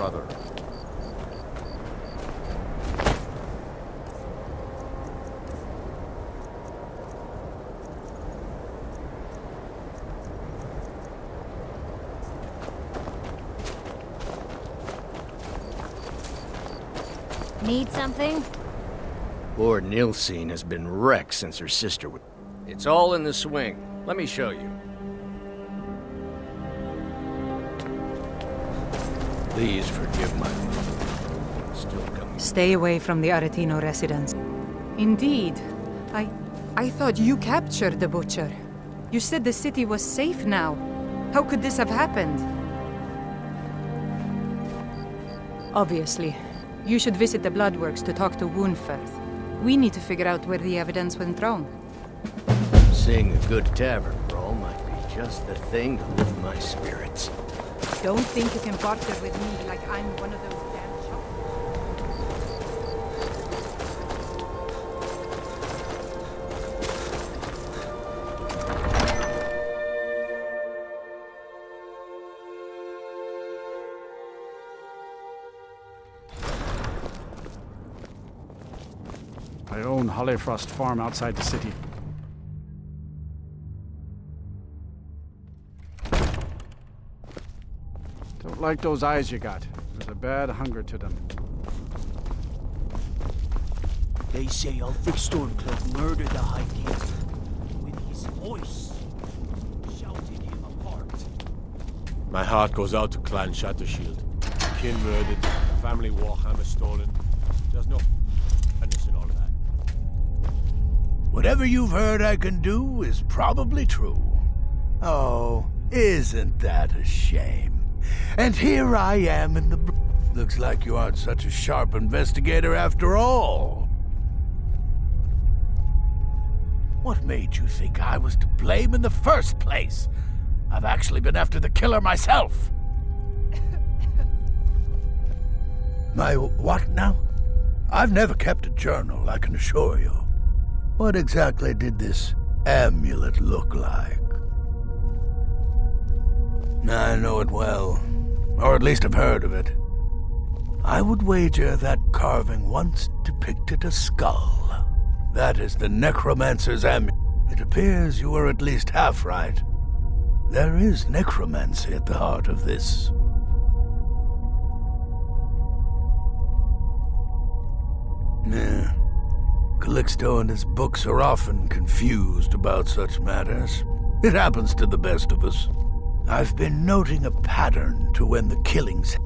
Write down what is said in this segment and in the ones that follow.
brother. Need something? Lord Nilsine has been wrecked since her sister was... It's all in the swing. Let me show you. Please forgive my... Still coming. Stay away from the Aretino residence. Indeed. I thought you captured the Butcher. You said the city was safe now. How could this have happened? Obviously. You should visit the Bloodworks to talk to Woundfirth. We need to figure out where the evidence went wrong. Seeing a good tavern brawl might be just the thing to lift my spirits. Don't think you can barter with me like I'm one of those damn shops. I own Hollifrost Farm outside the city. Don't like those eyes you got. There's a bad hunger to them. They say Ulfric Stormcloak murdered the High King with his voice, shouting him apart. My heart goes out to Clan Shattershield. Kin murdered, family warhammer stolen. There's no fairness in all of that. Whatever you've heard I can do is probably true. Oh, isn't that a shame? And here I am in the... Looks like you aren't such a sharp investigator after all. What made you think I was to blame in the first place? I've actually been after the killer myself. My what now? I've never kept a journal, I can assure you. What exactly did this amulet look like? I know it well, or at least I've heard of it. I would wager that carving once depicted a skull. That is the necromancer's amulet. It appears you were at least half right. There is necromancy at the heart of this. Yeah. Calixto and his books are often confused about such matters. It happens to the best of us. I've been noting a pattern to when the killings...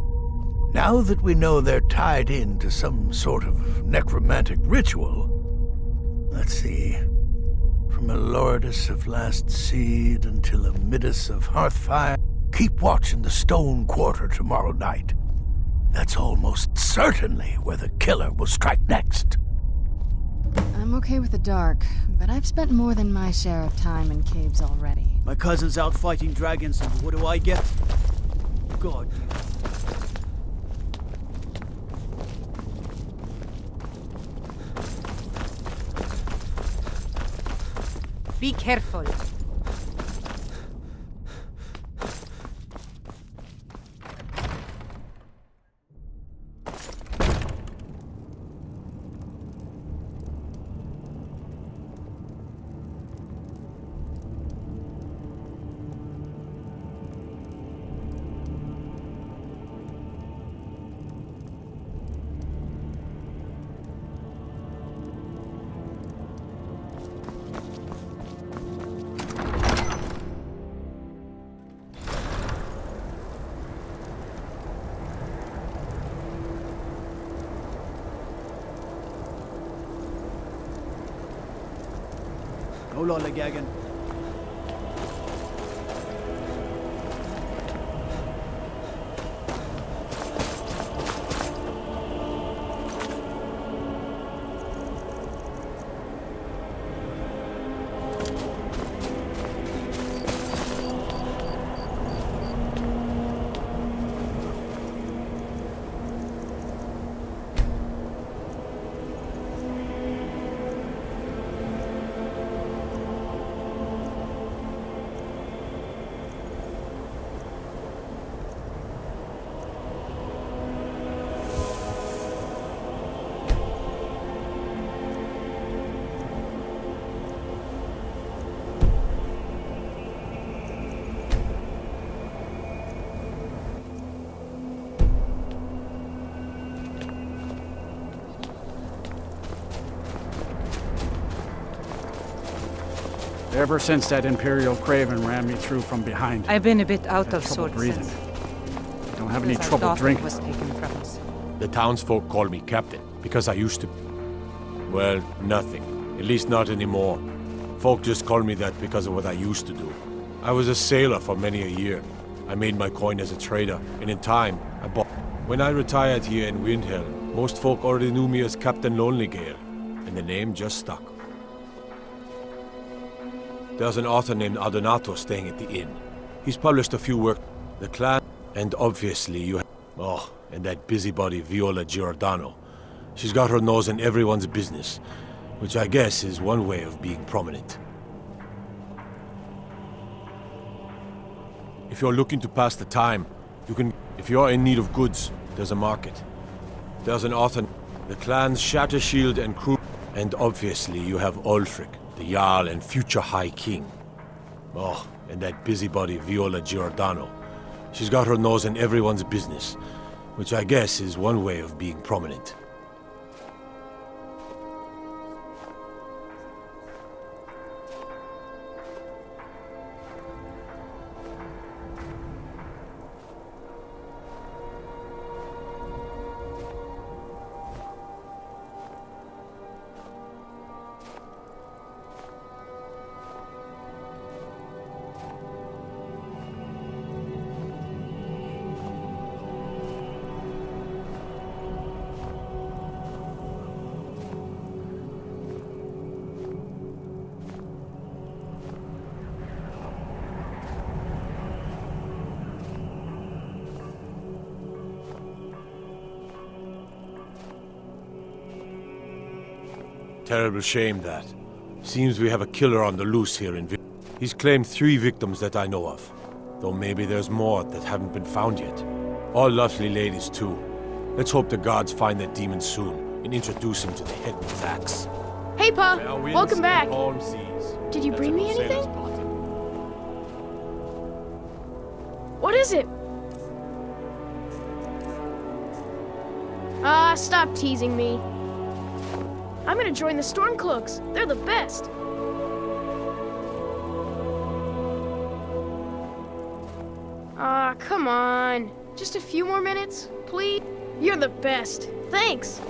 Now that we know they're tied into some sort of necromantic ritual... Let's see... From a Lordus of Last Seed until a Middas of Hearthfire... Keep watching the Stone Quarter tomorrow night. That's almost certainly where the killer will strike next. I'm okay with the dark, but I've spent more than my share of time in caves already. My cousin's out fighting dragons, and what do I get? God. Be careful. No lollygagging. Ever since that Imperial Craven ran me through from behind. I've been a bit out Had of trouble sorts breathing. since. Don't have any Since our trouble daughter drinking. was taken from us. The townsfolk call me captain, because I used to. Well, nothing. At least not anymore. Folk just call me that because of what I used to do. I was a sailor for many a year. I made my coin as a trader, and in time, I bought. When I retired here in Windhelm, most folk already knew me as Captain Lonelygale, and the name just stuck. There's an author named Adonato staying at the inn. He's published a few works. The clan, and obviously you have... Oh, and that busybody Viola Giordano. She's got her nose in everyone's business, which I guess is one way of being prominent. If you're looking to pass the time, you can... If you're in need of goods, there's a market. There's an author... The clans Shattershield and Crew... And obviously you have Ulfric, the Jarl and future High King. Oh, and that busybody Viola Giordano. She's got her nose in everyone's business, which I guess is one way of being prominent. Terrible shame, that. Seems we have a killer on the loose here in He's claimed 3 victims that I know of. Though maybe there's more that haven't been found yet. All lovely ladies, too. Let's hope the gods find that demon soon and introduce him to the head with axe. Hey, Pa! Welcome back! Did you bring me anything? What is it? Ah, stop teasing me. I'm gonna join the Stormcloaks. They're the best. Ah, come on. Just a few more minutes, please? You're the best. Thanks.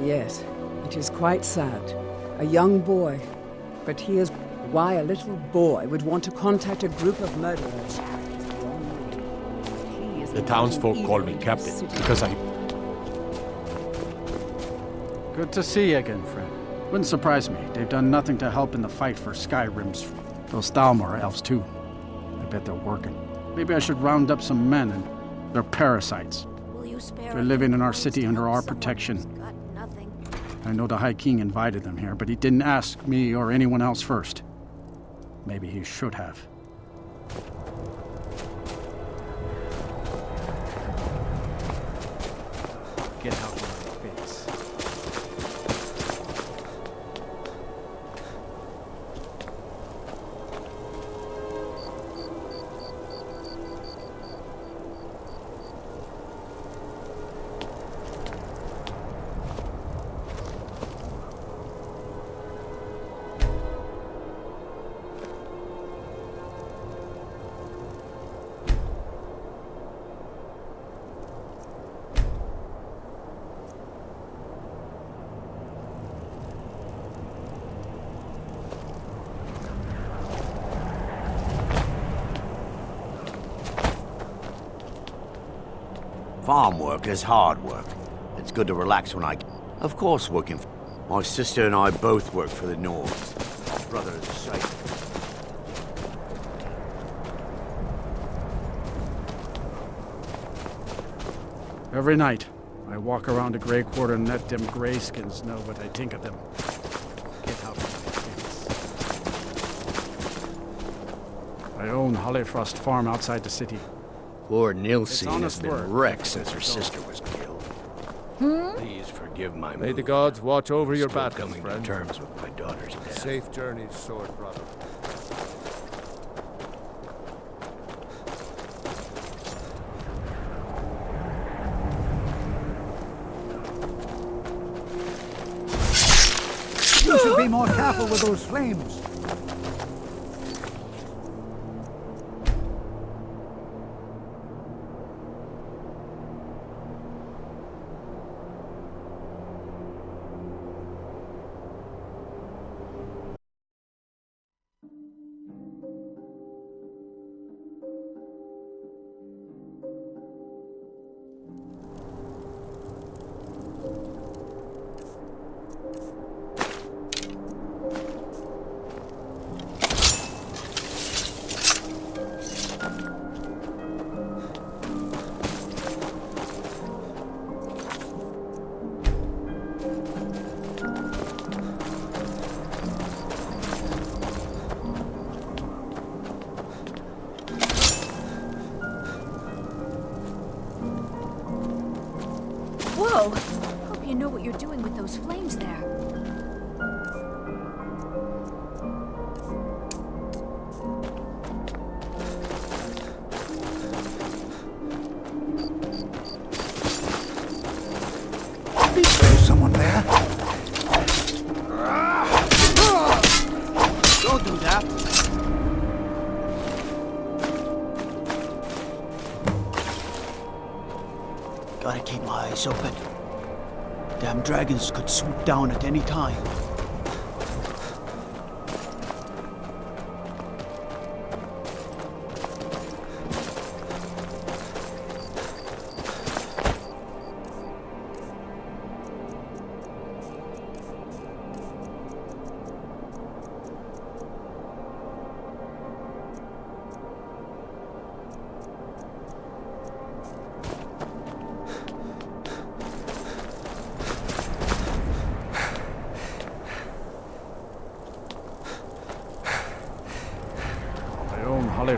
Yes, it is quite sad. A young boy. But here's why a little boy would want to contact a group of murderers. The townsfolk call me captain because I... Good to see you again, friend. Wouldn't surprise me. They've done nothing to help in the fight for Skyrim's... Those Thalmor elves, too. I bet they're working. Maybe I should round up some men and... They're parasites. They're living in our city under our protection. I know the High King invited them here, but he didn't ask me or anyone else first. Maybe he should have. Get out of my face. Farm work is hard work. It's good to relax when I... Of course working for... My sister and I both work for the Nords. Our brother is a sailor. Every night, I walk around the Grey Quarter and let them grayskins know what I think of them. Get out of my face. I own Hollifrost Farm outside the city. Poor Nilsine has been work. wrecked since her sister was killed. Please forgive my May the mood. gods watch over your Still battles, coming friend. to terms with my daughter's death. Safe journeys, sword brother. You should be more careful with those flames. Whoa! Hope you know what you're doing with those flames there. There's someone there. Don't do that. Gotta keep my eyes open. Damn dragons could swoop down at any time.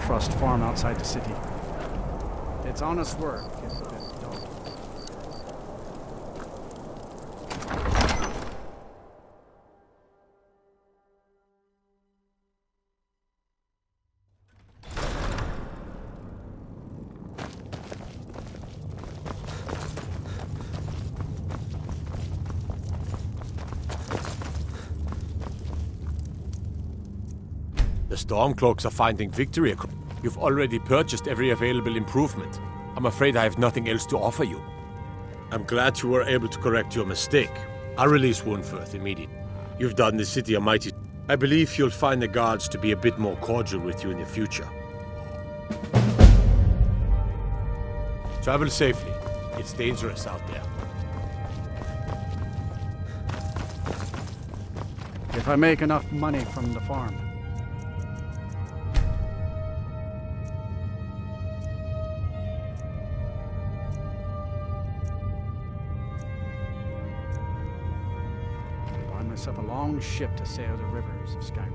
Frost farm outside the city. It's honest work. It's a bit dull. The Stormcloaks are finding victory. You've already purchased every available improvement. I'm afraid I have nothing else to offer you. I'm glad you were able to correct your mistake. I'll release Wunferth immediately. You've done the city a mighty... I believe you'll find the guards to be a bit more cordial with you in the future. Travel safely. It's dangerous out there. If I make enough money from the farm. Myself a long ship to sail the rivers of Skyrim.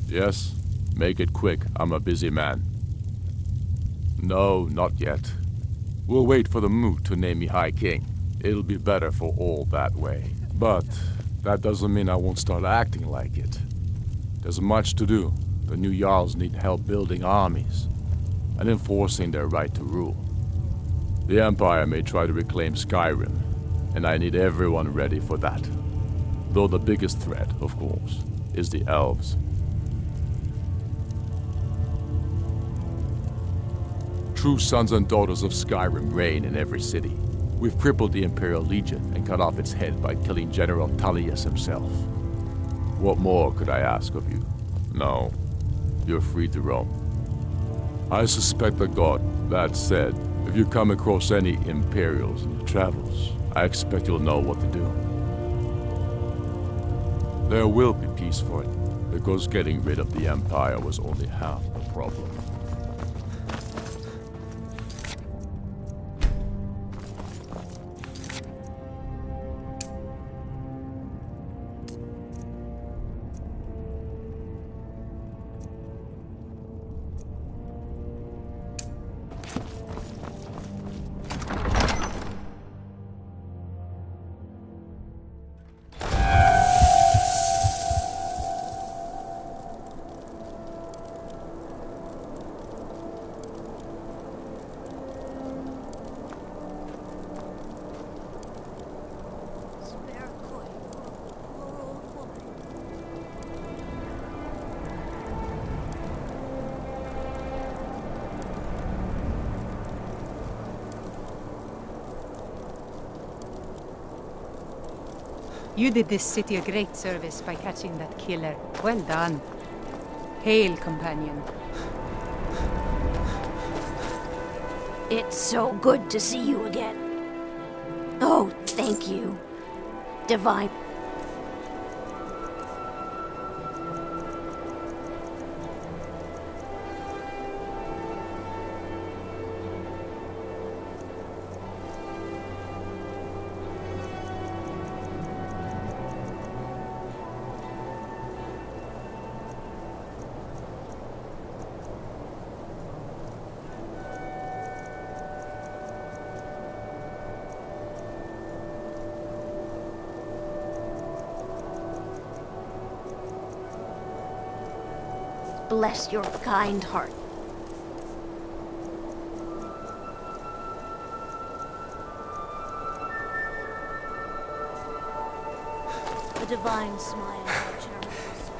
Yes, make it quick. I'm a busy man. No, not yet. We'll wait for the moot to name me High King. It'll be better for all that way. But that doesn't mean I won't start acting like it. There's much to do. The new Jarls need help building armies and enforcing their right to rule. The Empire may try to reclaim Skyrim, and I need everyone ready for that. Though the biggest threat, of course, is the elves. true sons and daughters of Skyrim reign in every city. We've crippled the Imperial Legion and cut off its head by killing General Tullius himself. What more could I ask of you? No, you're free to roam. I suspect the god. That said, if you come across any Imperials in your travels, I expect you'll know what to do. There will be peace for it, because getting rid of the Empire was only half the problem. You did this city a great service by catching that killer. Well done. Hail, companion. It's so good to see you again. Oh, thank you, Divine. Bless your kind heart. The divine smile of our charitable soul.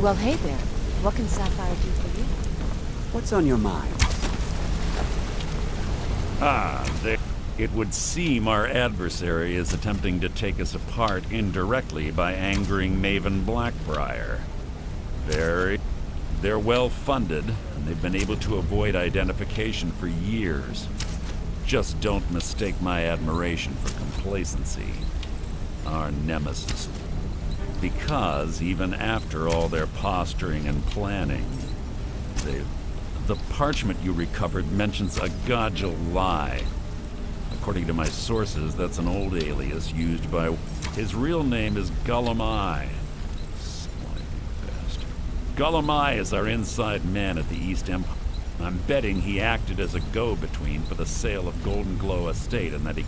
Well, hey there. What can Sapphire do for you? What's on your mind? It would seem our adversary is attempting to take us apart indirectly by angering Maven Blackbriar. They're well funded, and they've been able to avoid identification for years. Just don't mistake my admiration for complacency. Our nemesis. Because even after all their posturing and planning, the parchment you recovered mentions a Godjal lie. According to my sources, that's an old alias used by... His real name is Gullumai. Slimy bastard. Gullumai is our inside man at the East Empire. I'm betting he acted as a go-between for the sale of Golden Glow Estate and that he...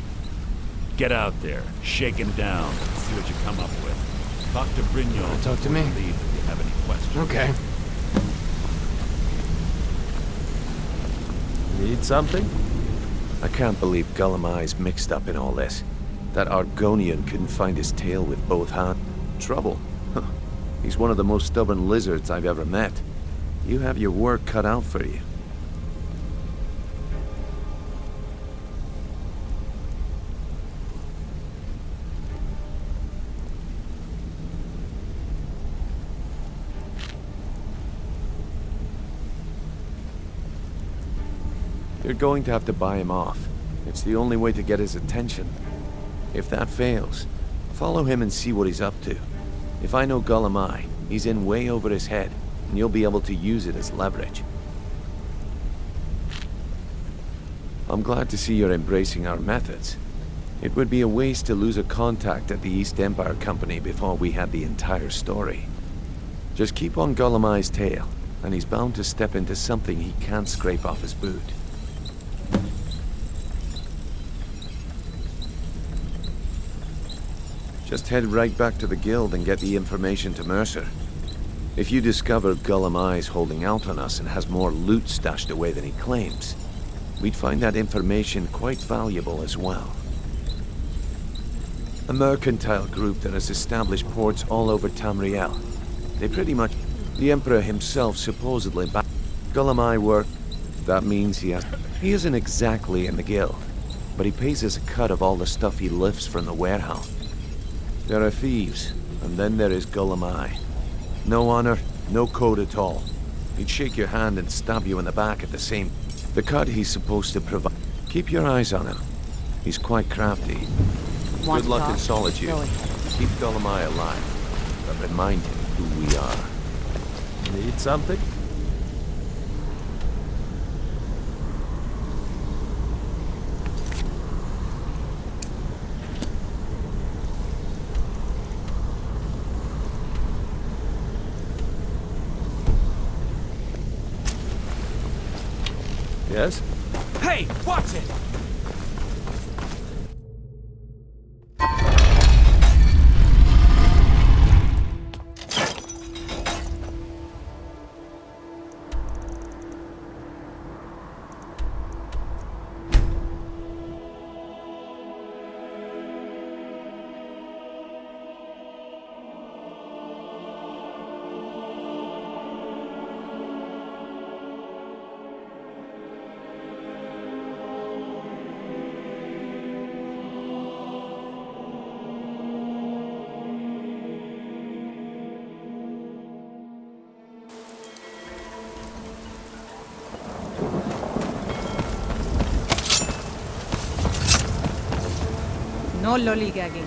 Get out there, shake him down, and see what you come up with. Talk to Brignon. Talk to me? Leave if you have any questions. Okay. Need something? I can't believe Gullumai's mixed up in all this. That Argonian couldn't find his tail with both hands. Trouble? Huh. He's one of the most stubborn lizards I've ever met. You have your work cut out for you. You're going to have to buy him off. It's the only way to get his attention. If that fails, follow him and see what he's up to. If I know Gullumai, he's in way over his head, and you'll be able to use it as leverage. I'm glad to see you're embracing our methods. It would be a waste to lose a contact at the East Empire Company before we had the entire story. Just keep on Gullumai's tail, and he's bound to step into something he can't scrape off his boot. Just head right back to the guild and get the information to Mercer. If you discover Gullumai's holding out on us and has more loot stashed away than he claims, we'd find that information quite valuable as well. A mercantile group that has established ports all over Tamriel. They pretty much... The Emperor himself supposedly backed Gullumai work. That means he isn't exactly in the guild, but he pays us a cut of all the stuff he lifts from the warehouse. There are thieves, and then there is Gullumai. No honor, no code at all. He'd shake your hand and stab you in the back at the same... The cut he's supposed to provide... Keep your eyes on him. He's quite crafty. Good luck in solitude. Keep Gullumai alive, but remind him who we are. Need something? Yes? Hey, watch it! No lollygagging.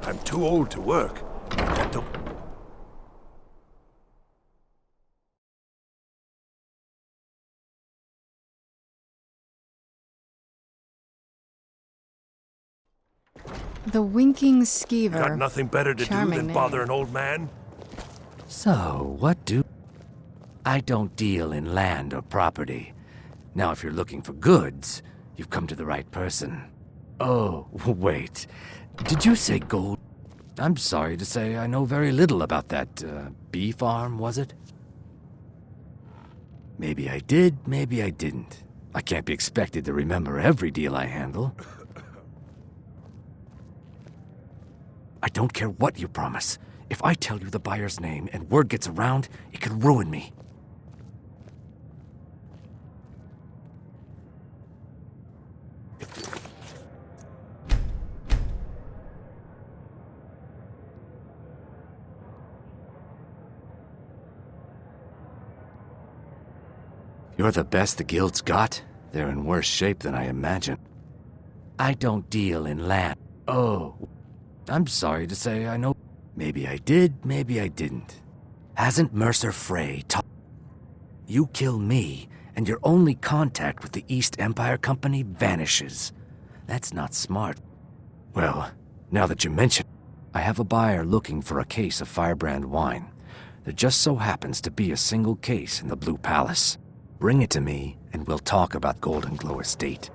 I'm too old to work. That don't... The Winking Skeever. Got nothing better to do Charming than name. bother an old man? So, what do... I don't deal in land or property. Now, if you're looking for goods, you've come to the right person. Oh, wait. Did you say gold? I'm sorry to say I know very little about that, bee farm, was it? Maybe I did, maybe I didn't. I can't be expected to remember every deal I handle. I don't care what you promise. If I tell you the buyer's name and word gets around, it could ruin me. You're the best the guild's got? They're in worse shape than I imagined. I don't deal in land. Oh, I'm sorry to say I know. Maybe I did, maybe I didn't. Hasn't Mercer Frey taught... You kill me, and your only contact with the East Empire Company vanishes. That's not smart. Well, now that you mention it, I have a buyer looking for a case of Firebrand wine. There just so happens to be a single case in the Blue Palace. Bring it to me, and we'll talk about Golden Glow Estate.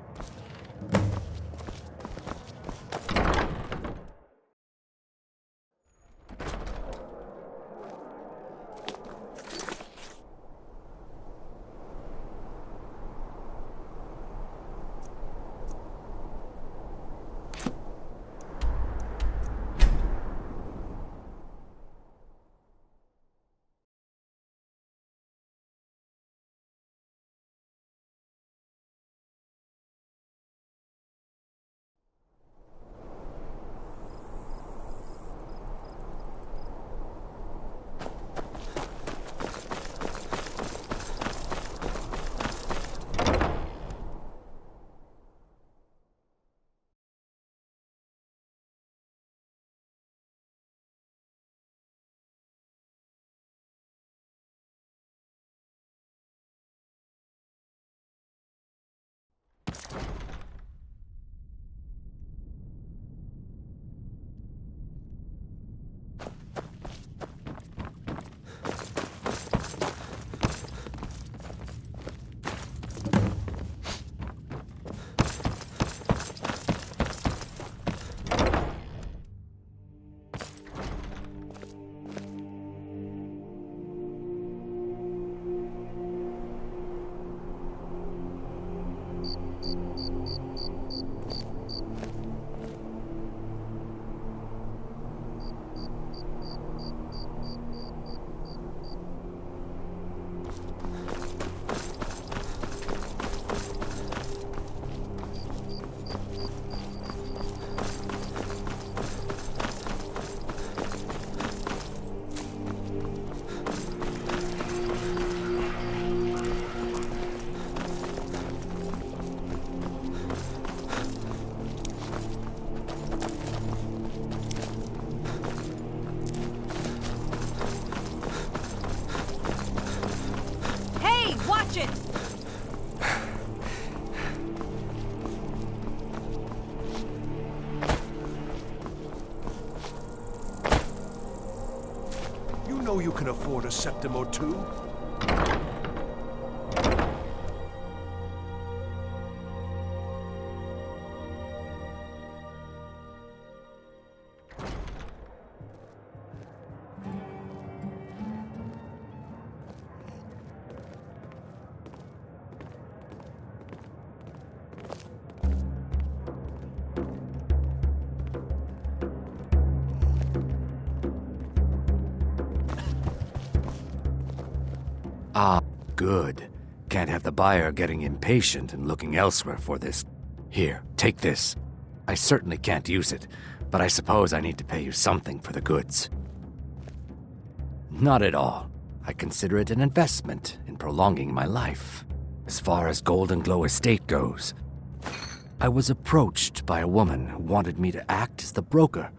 You can afford a septim or two. Ah, good. Can't have the buyer getting impatient and looking elsewhere for this. Here, take this. I certainly can't use it, but I suppose I need to pay you something for the goods. Not at all. I consider it an investment in prolonging my life. As far as Golden Glow Estate goes, I was approached by a woman who wanted me to act as the broker.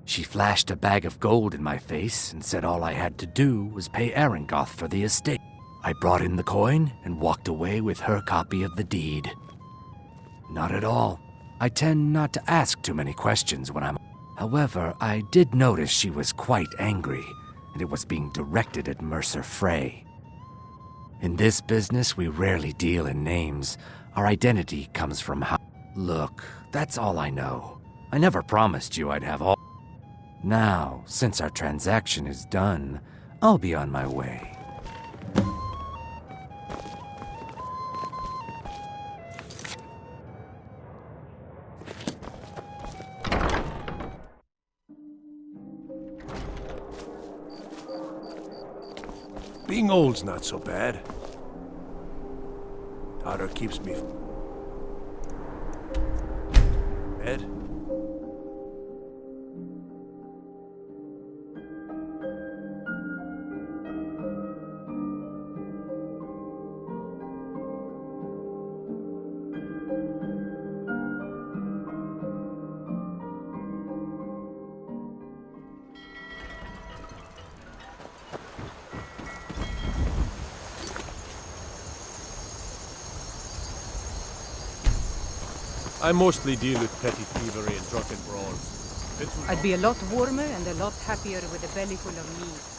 She flashed a bag of gold in my face and said all I had to do was pay Arangoth for the estate. I brought in the coin and walked away with her copy of the deed. Not at all. I tend not to ask too many questions when I'm... However, I did notice she was quite angry, and it was being directed at Mercer Frey. In this business, we rarely deal in names. Our identity comes from how... Look, that's all I know. I never promised you I'd have all... Now, since our transaction is done, I'll be on my way. Being old's not so bad. Daughter keeps me... Ed? I mostly deal with petty thievery and drunken brawls. I'd be a lot warmer and a lot happier with a belly full of meat.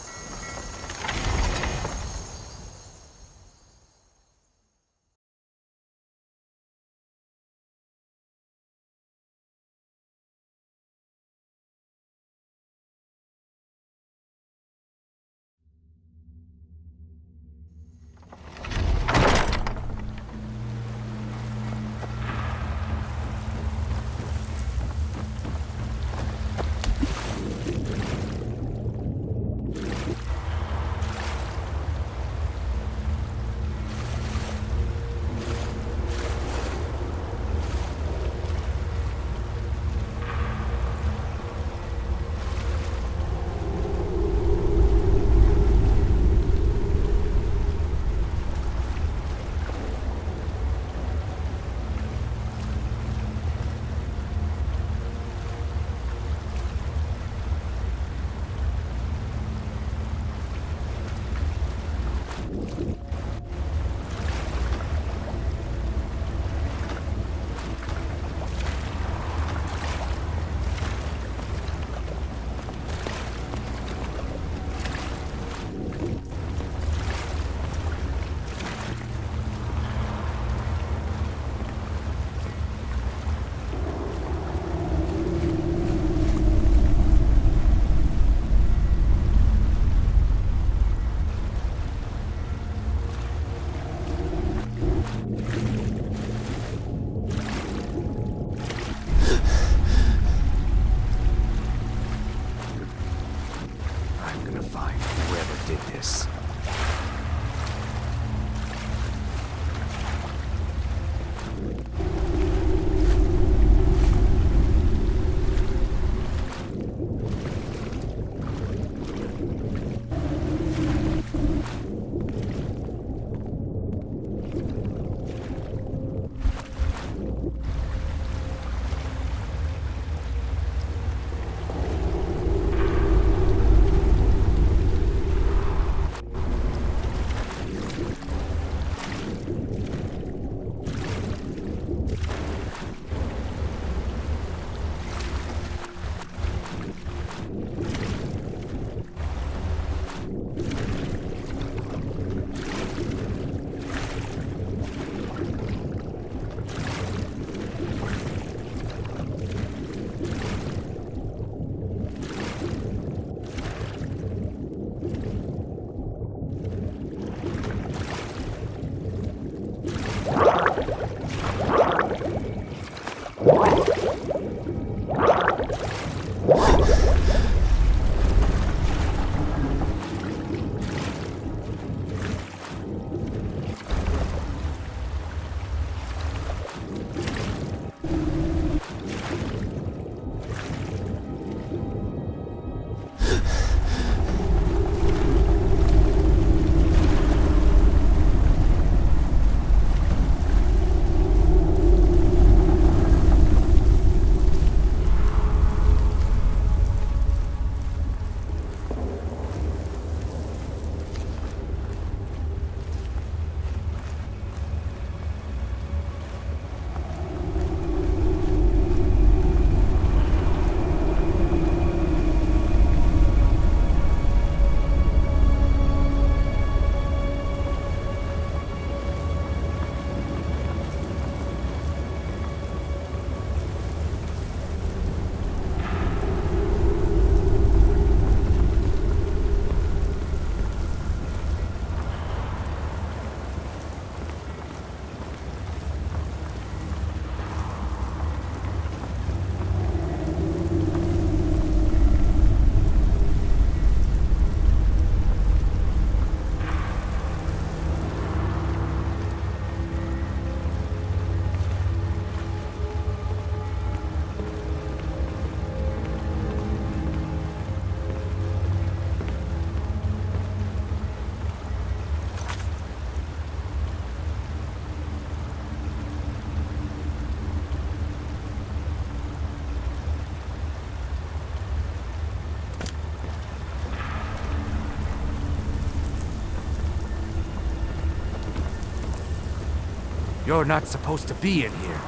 You're not supposed to be in here.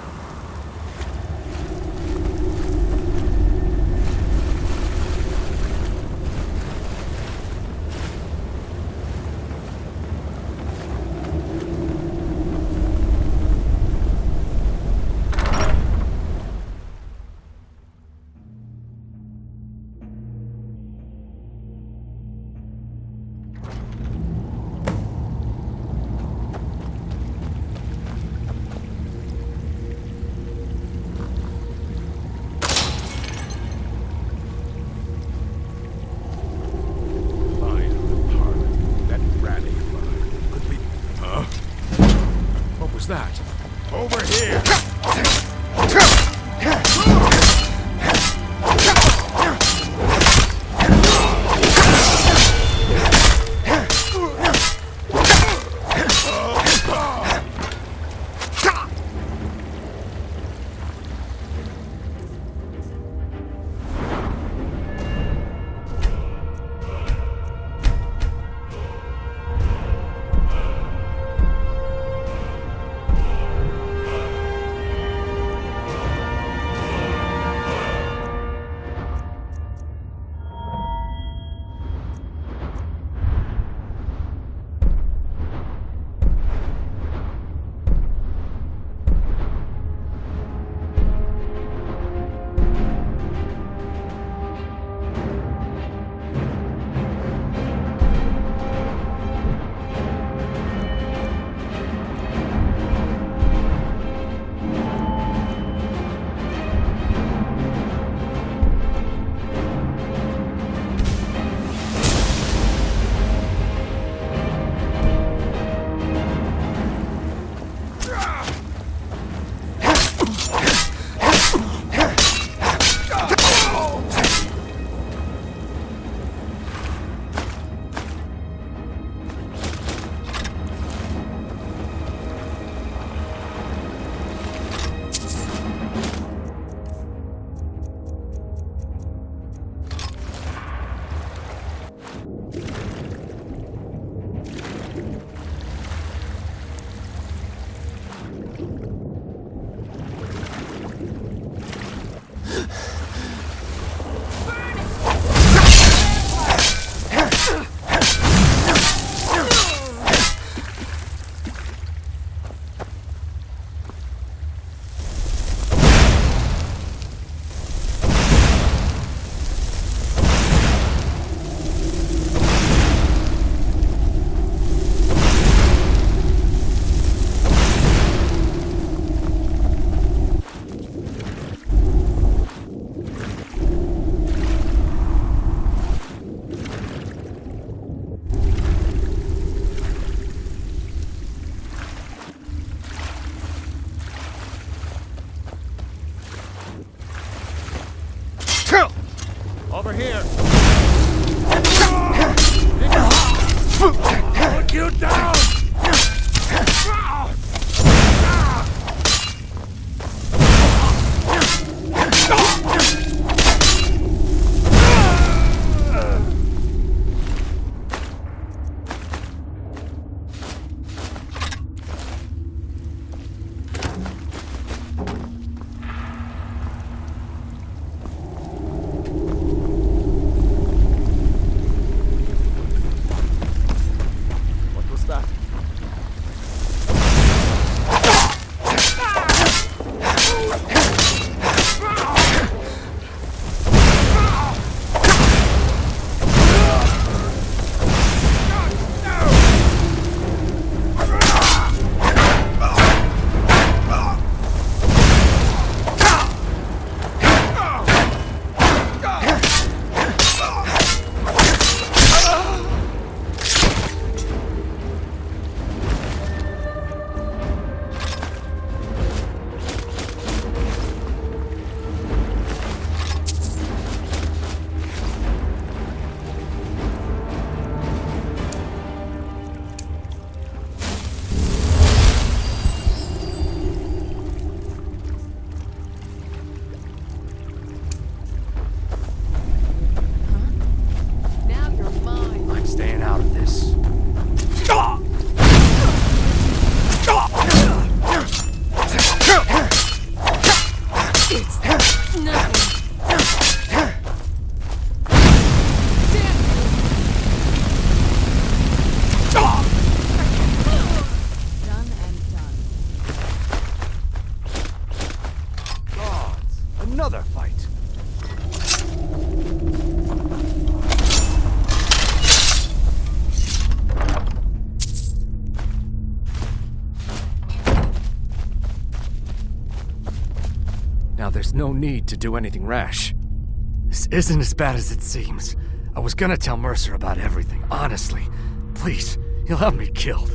That? Over here! Over here! Put you down! no need to do anything rash. This isn't as bad as it seems. I was gonna tell Mercer about everything, honestly. Please, he'll have me killed.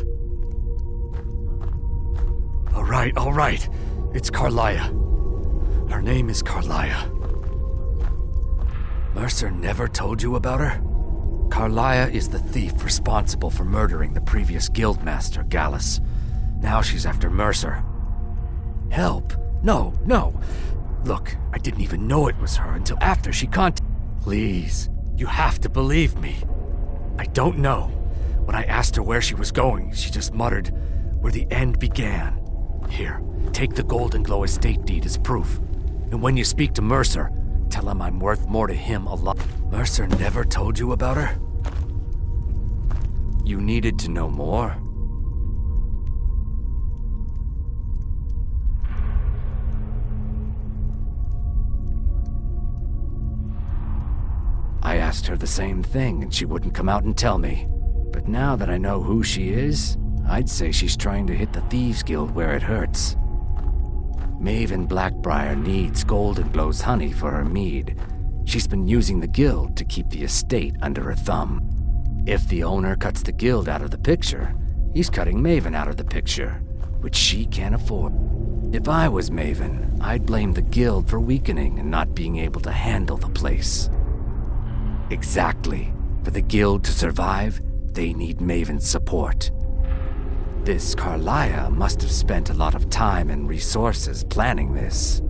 All right. It's Carlia. Her name is Carlia. Mercer never told you about her? Carlia is the thief responsible for murdering the previous guildmaster, Gallus. Now she's after Mercer. Help? No. Look, I didn't even know it was her until after she Please, you have to believe me. I don't know. When I asked her where she was going, she just muttered, where the end began. Here, take the Golden Glow estate deed as proof. And when you speak to Mercer, tell him I'm worth more to him alive. Mercer never told you about her? You needed to know more? I asked her the same thing, and she wouldn't come out and tell me. But now that I know who she is, I'd say she's trying to hit the Thieves Guild where it hurts. Maven Blackbriar needs Golden Glow's honey for her mead. She's been using the guild to keep the estate under her thumb. If the owner cuts the guild out of the picture, he's cutting Maven out of the picture, which she can't afford. If I was Maven, I'd blame the guild for weakening and not being able to handle the place. Exactly. For the guild to survive, they need Maven's support. This Carlia must have spent a lot of time and resources planning this.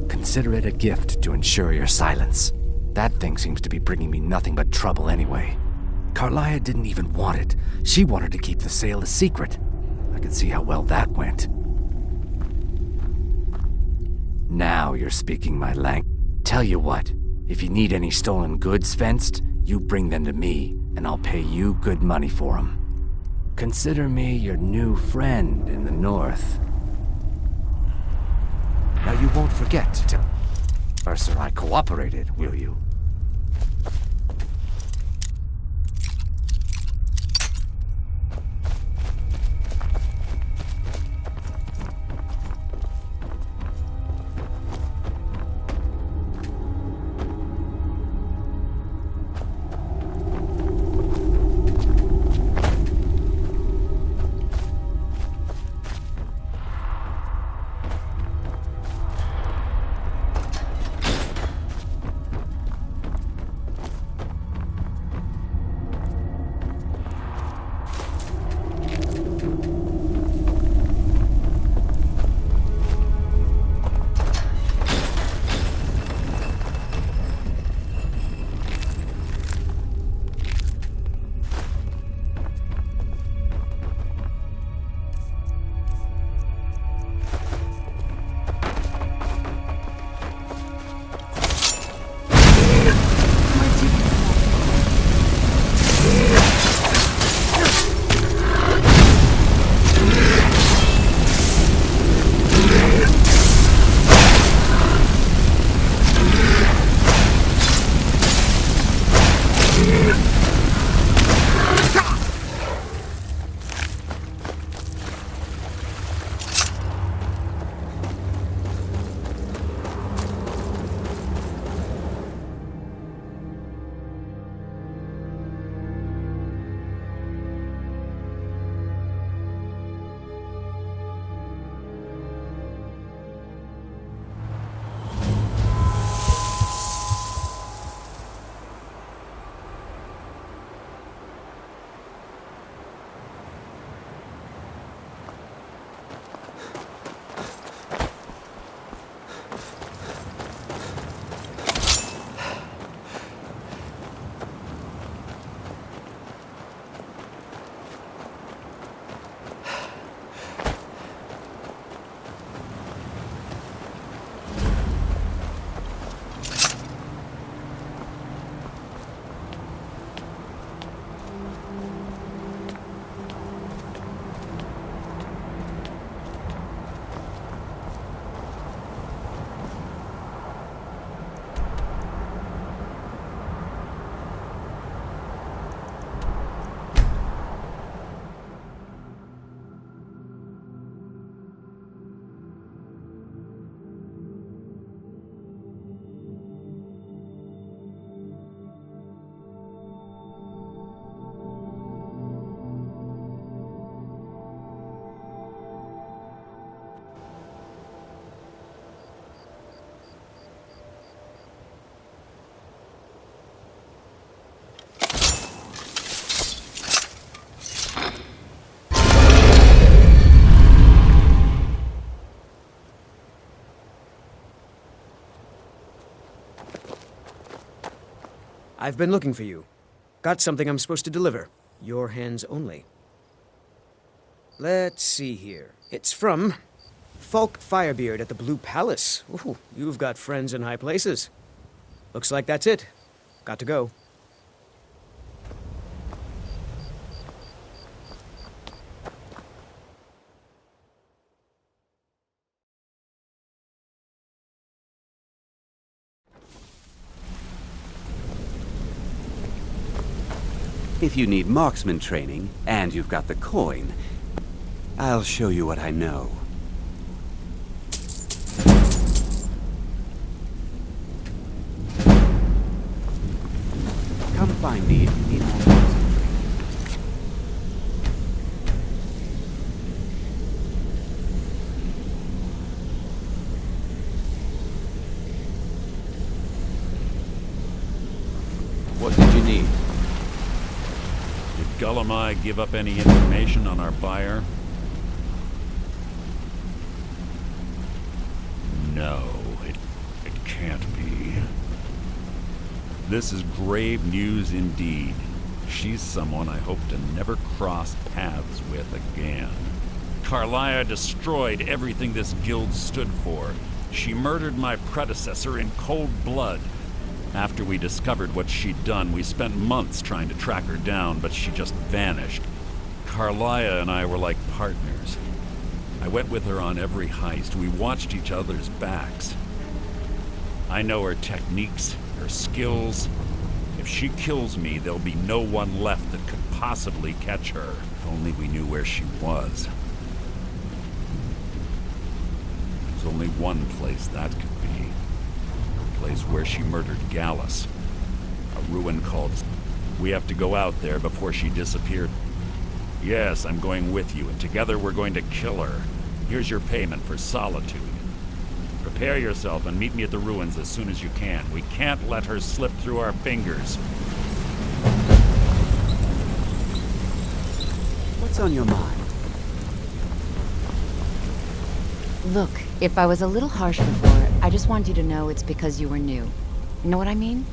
Consider it a gift to ensure your silence. That thing seems to be bringing me nothing but trouble anyway. Carlia didn't even want it. She wanted to keep the sale a secret. I can see how well that went. Now you're speaking my language. Tell you what, if you need any stolen goods fenced, you bring them to me, and I'll pay you good money for them. Consider me your new friend in the north. Now you won't forget to tell Mercer I cooperated, will you? I've been looking for you. Got something I'm supposed to deliver. Your hands only. Let's see here. It's from Falk Firebeard at the Blue Palace. Ooh, you've got friends in high places. Looks like that's it. Got to go. If you need marksman training, and you've got the coin, I'll show you what I know. Come find me if you need more marksman training. What did you need? Did Gullumai give up any information on our buyer? No, it can't be. This is grave news indeed. She's someone I hope to never cross paths with again. Carlia destroyed everything this guild stood for. She murdered my predecessor in cold blood. After we discovered what she'd done, we spent months trying to track her down, but she just vanished. Carlia and I were like partners. I went with her on every heist. We watched each other's backs. I know her techniques, her skills. If she kills me, there'll be no one left that could possibly catch her. If only we knew where she was. There's only one place that could be. The place where she murdered Gallus. A ruin called... We have to go out there before she disappeared. Yes, I'm going with you, and together we're going to kill her. Here's your payment for solitude. Prepare yourself and meet me at the ruins as soon as you can. We can't let her slip through our fingers. What's on your mind? Look, if I was a little harsh before, I just want you to know it's because you were new. You know what I mean?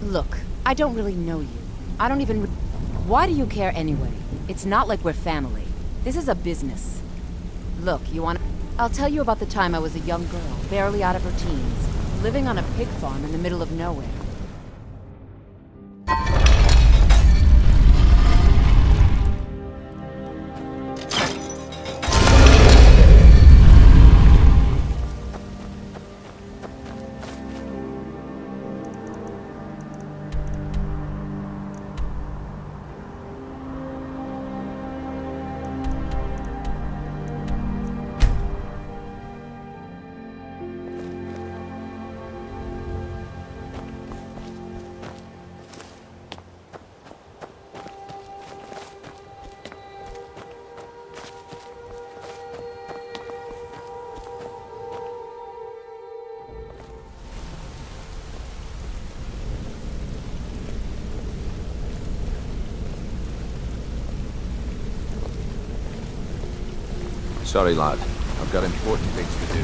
Look, I don't really know you. I don't even... Why do you care anyway? It's not like we're family. This is a business. Look, you want... I'll tell you about the time I was a young girl, barely out of her teens, living on a pig farm in the middle of nowhere. Sorry, lad. I've got important things to do.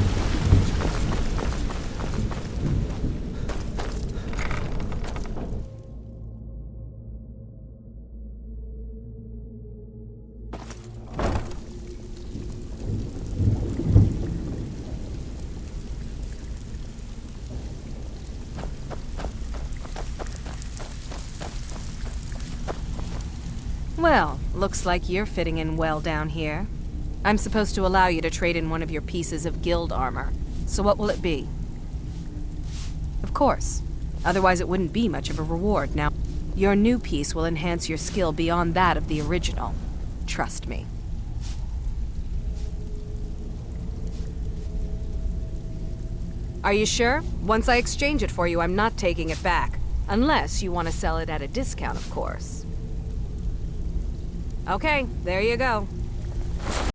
Well, looks like you're fitting in well down here. I'm supposed to allow you to trade in one of your pieces of guild armor. So what will it be? Of course. Otherwise it wouldn't be much of a reward. Now, your new piece will enhance your skill beyond that of the original. Trust me. Are you sure? Once I exchange it for you, I'm not taking it back. Unless you want to sell it at a discount, of course. Okay, there you go.